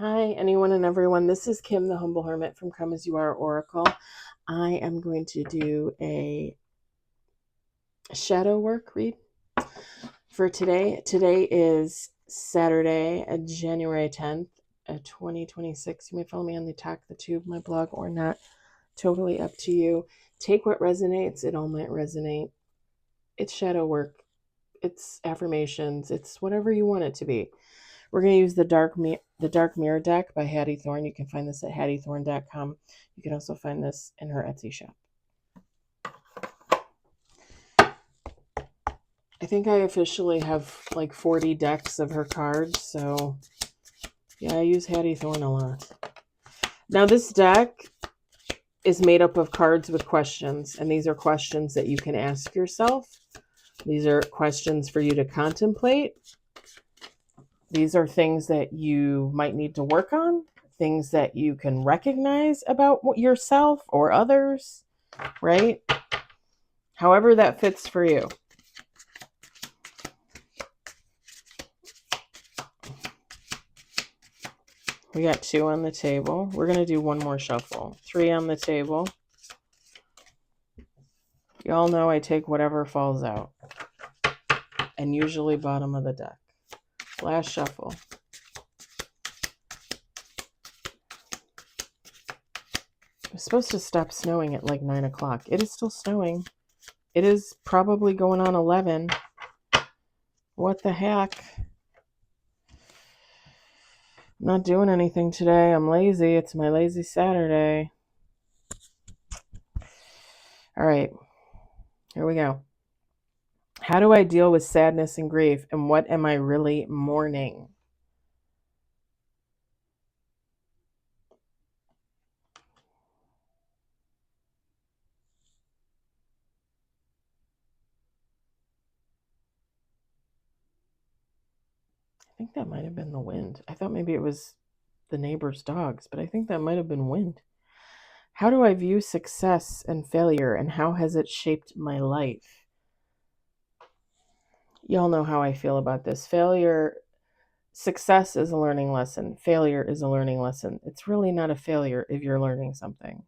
Hi, anyone and everyone. This is Kim, the Humble Hermit from Come As You Are Oracle. I am going to do a shadow work read for today. Today is Saturday, January 10th, 2026. You may follow me on the Talk the Tube, my blog, or not. Totally up to you. Take what resonates. It all might resonate. It's shadow work. It's affirmations. It's whatever you want it to be. We're going to use the Dark Mirror deck by Hattie Thorne. You can find this at hattiethorne.com. You can also find this in her Etsy shop. I think I officially have like 40 decks of her cards, so yeah, I use Hattie Thorne a lot. Now this deck is made up of cards with questions, and these are questions that you can ask yourself. These are questions for you to contemplate. These are things that you might need to work on, things that you can recognize about yourself or others, right? However that fits for you. We got 2 on the table. We're going to do one more shuffle. 3 on the table. Y'all know I take whatever falls out. And usually bottom of the deck. Last shuffle. It's supposed to stop snowing at like 9 o'clock. It is still snowing. It is probably going on 11. What the heck? I'm not doing anything today. I'm lazy. It's my lazy Saturday. All right. Here we go. How do I deal with sadness and grief? And what am I really mourning? I think that might have been the wind. I thought maybe it was the neighbor's dogs, but I think that might have been wind. How do I view success and failure, and how has it shaped my life? Y'all know how I feel about this. Success is a learning lesson. Failure is a learning lesson. It's really not a failure if you're learning something.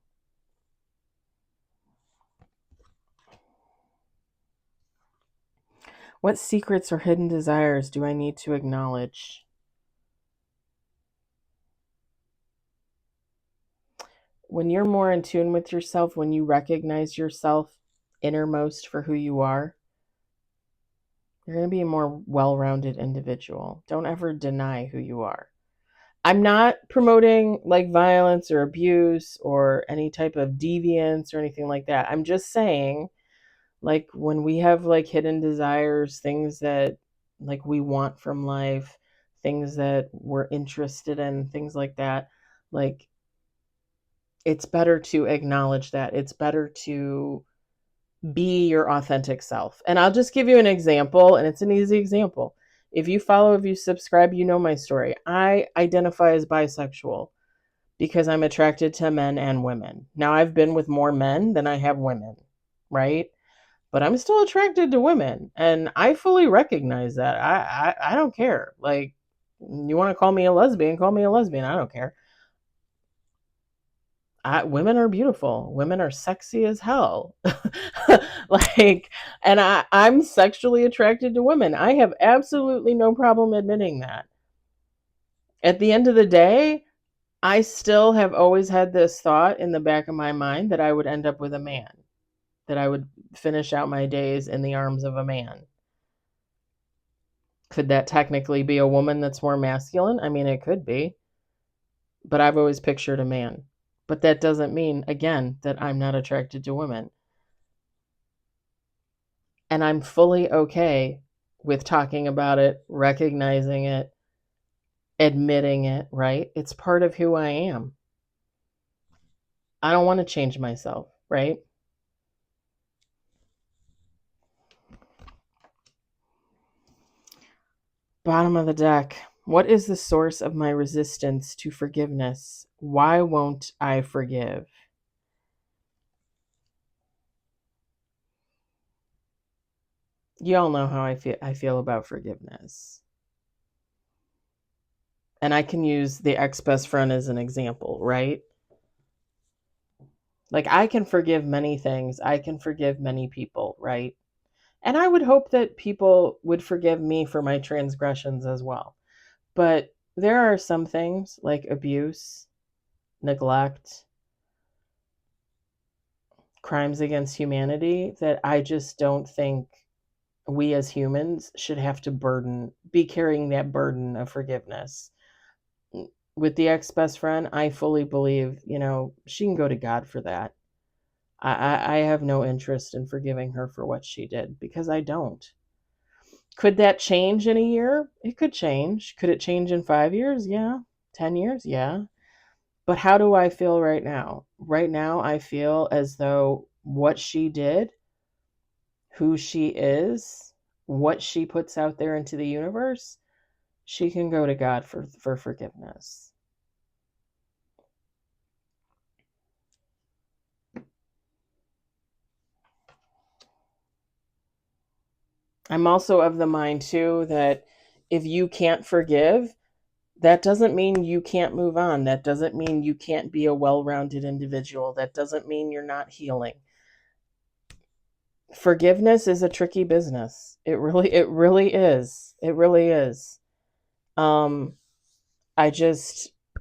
What secrets or hidden desires do I need to acknowledge? When you're more in tune with yourself, when you recognize yourself innermost for who you are, you're going to be a more well-rounded individual. Don't ever deny who you are. I'm not promoting like violence or abuse or any type of deviance or anything like that. I'm just saying, like, when we have like hidden desires, things that like we want from life, things that we're interested in, things like that, like, it's better to acknowledge that. It's better to be your authentic self. And I'll just give you an example, and it's an easy example. If you subscribe, you know my story. I identify as bisexual because I'm attracted to men and women. Now, I've been with more men than I have women, right? But I'm still attracted to women, and I fully recognize that. I don't care. Like, you want to call me a lesbian, call me a lesbian. I don't care. Women are beautiful. Women are sexy as hell. Like, and I'm sexually attracted to women. I have absolutely no problem admitting that. At the end of the day, I still have always had this thought in the back of my mind that I would end up with a man, that I would finish out my days in the arms of a man. Could that technically be a woman that's more masculine? I mean, it could be, but I've always pictured a man. But that doesn't mean, again, that I'm not attracted to women. And I'm fully okay with talking about it, recognizing it, admitting it, right? It's part of who I am. I don't want to change myself, right? Bottom of the deck. What is the source of my resistance to forgiveness? Why won't I forgive? You all know how I feel about forgiveness. And I can use the ex-best friend as an example, right? Like, I can forgive many things. I can forgive many people, right? And I would hope that people would forgive me for my transgressions as well. But there are some things like abuse, neglect, crimes against humanity that I just don't think we as humans should have to be carrying that burden of forgiveness. With the ex-best friend, I fully believe, she can go to God for that. I have no interest in forgiving her for what she did because I don't. Could that change in a year? It could change. Could it change in 5 years? Yeah. 10 years? Yeah. But how do I feel right now? Right now, I feel as though what she did, who she is, what she puts out there into the universe, she can go to God for forgiveness. I'm also of the mind, too, that if you can't forgive, that doesn't mean you can't move on. That doesn't mean you can't be a well-rounded individual. That doesn't mean you're not healing. Forgiveness is a tricky business. It really is. It really is. Um,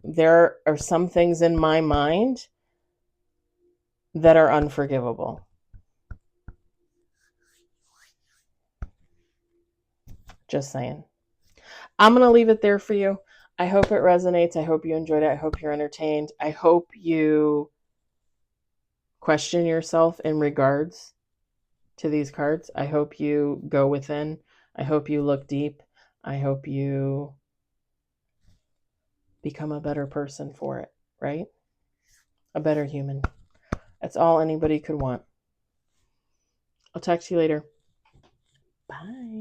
there are some things in my mind that are unforgivable. Just saying. I'm going to leave it there for you. I hope it resonates. I hope you enjoyed it. I hope you're entertained. I hope you question yourself in regards to these cards. I hope you go within. I hope you look deep. I hope you become a better person for it, right? A better human. That's all anybody could want. I'll talk to you later. Bye.